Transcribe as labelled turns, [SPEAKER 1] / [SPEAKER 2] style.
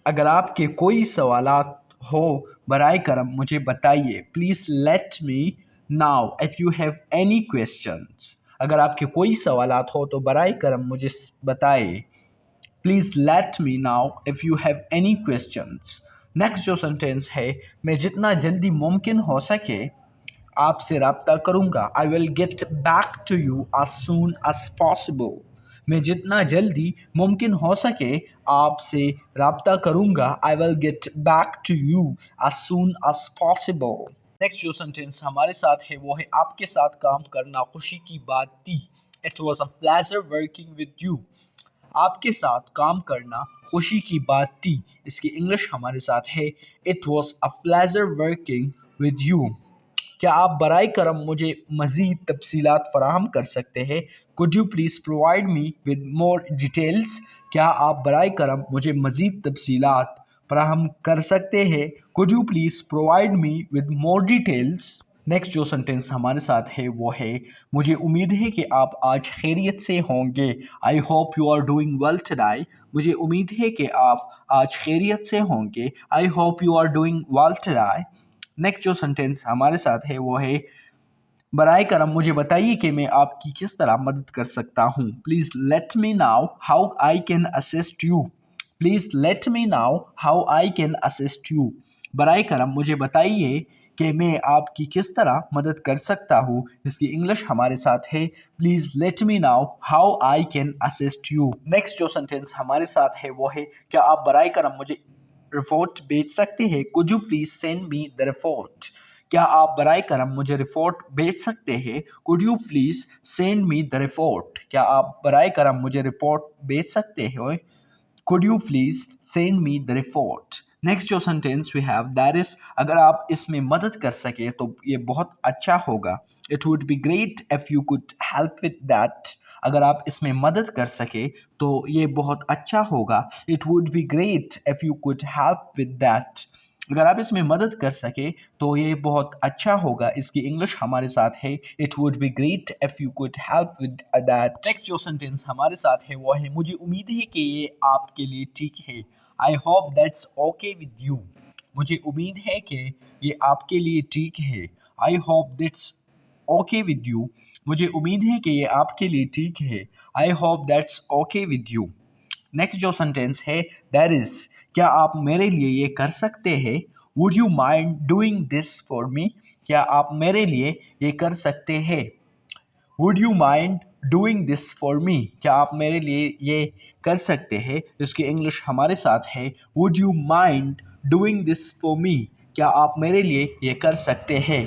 [SPEAKER 1] اگر آپ کے کوئی سوالات ہو برائے کرم مجھے بتائیے. Please let me now if you have any questions. اگر آپ کے کوئی سوالات ہو تو برائے کرم مجھے بتائیے. Please let me now if you have any questions. Next جو سینٹینس ہے، میں جتنا جلدی ممکن ہو سکے آپ سے رابطہ کروں گا. I will get back to you as soon as possible. میں جتنا جلدی ممکن ہو سکے آپ سے رابطہ کروں گا. I will get back to you as soon as possible. Next جو سینٹینس ہمارے ساتھ ہے وہ ہے آپ کے ساتھ کام کرنا خوشی کی بات تھی. It was a pleasure working with you. آپ کے ساتھ کام کرنا خوشی کی بات تھی. اس کی انگلش ہمارے ساتھ ہے it was a pleasure working with you. کیا آپ برائے کرم مجھے مزید تفصیلات فراہم کر سکتے ہیں؟ Could you please provide me with more details? کیا آپ برائے کرم مجھے مزید تفصیلات فراہم کر سکتے ہیں؟ Could you please provide me with more details? Next جو سینٹینس ہمارے ساتھ ہے وہ ہے مجھے امید ہے کہ آپ آج خیریت سے ہوں گے. I hope you are doing well today. مجھے امید ہے کہ آپ آج خیریت سے ہوں گے. I hope you are doing well today. Next جو سینٹینس ہمارے ساتھ ہے وہ ہے برائے کرم مجھے بتائیے کہ میں آپ کی کس طرح مدد کر سکتا ہوں. Please let me now how I can assist you. Please let me now how I can assist you. برائے کرم مجھے بتائیے کہ میں آپ کی کس طرح مدد کر سکتا ہوں. اس کی انگلش ہمارے ساتھ ہے please let me now how I can assist you. Next جو سینٹینس ہمارے ساتھ ہے وہ ہے کیا آپ برائے کرم مجھے رپورٹ بھیج سکتے ہیں. Could you please send me the report? کیا آپ برائے کرم مجھے رپورٹ بھیج سکتے ہیں. Could you please send me the report? کیا آپ برائے کرم مجھے رپورٹ بھیج سکتے ہیں. Could you please send me the report? Next جو sentence we have that is اگر آپ اس میں مدد کر سکے تو یہ بہت اچھا ہوگا. It would be great if you could help with that. اگر آپ اس میں مدد کر سکے تو یہ بہت اچھا ہوگا. It would be great if you could help with that. اگر آپ اس میں مدد کر سکے تو یہ بہت اچھا ہوگا. اس کی انگلش ہمارے ساتھ ہے It would be great if you could help with that. Next جو سینٹینس ہمارے ساتھ ہے وہ ہے مجھے امید ہے کہ یہ آپ کے لیے ٹھیک ہے. I hope that's okay with you. مجھے امید ہے کہ یہ آپ کے لیے ٹھیک ہے. I hope that's okay with you. مجھے امید ہے کہ یہ آپ کے لیے ٹھیک ہے. I hope that's okay with you. Next جو سینٹینس ہے that is کیا آپ میرے لیے یہ کر سکتے ہیں. Would you mind doing this for me? کیا آپ میرے لیے یہ کر سکتے ہیں. Would you mind doing this for me? کیا آپ میرے لیے یہ کر سکتے ہیں. اس کی انگلش ہمارے ساتھ ہے Would you mind doing this for me? کیا آپ میرے لیے یہ کر سکتے ہیں.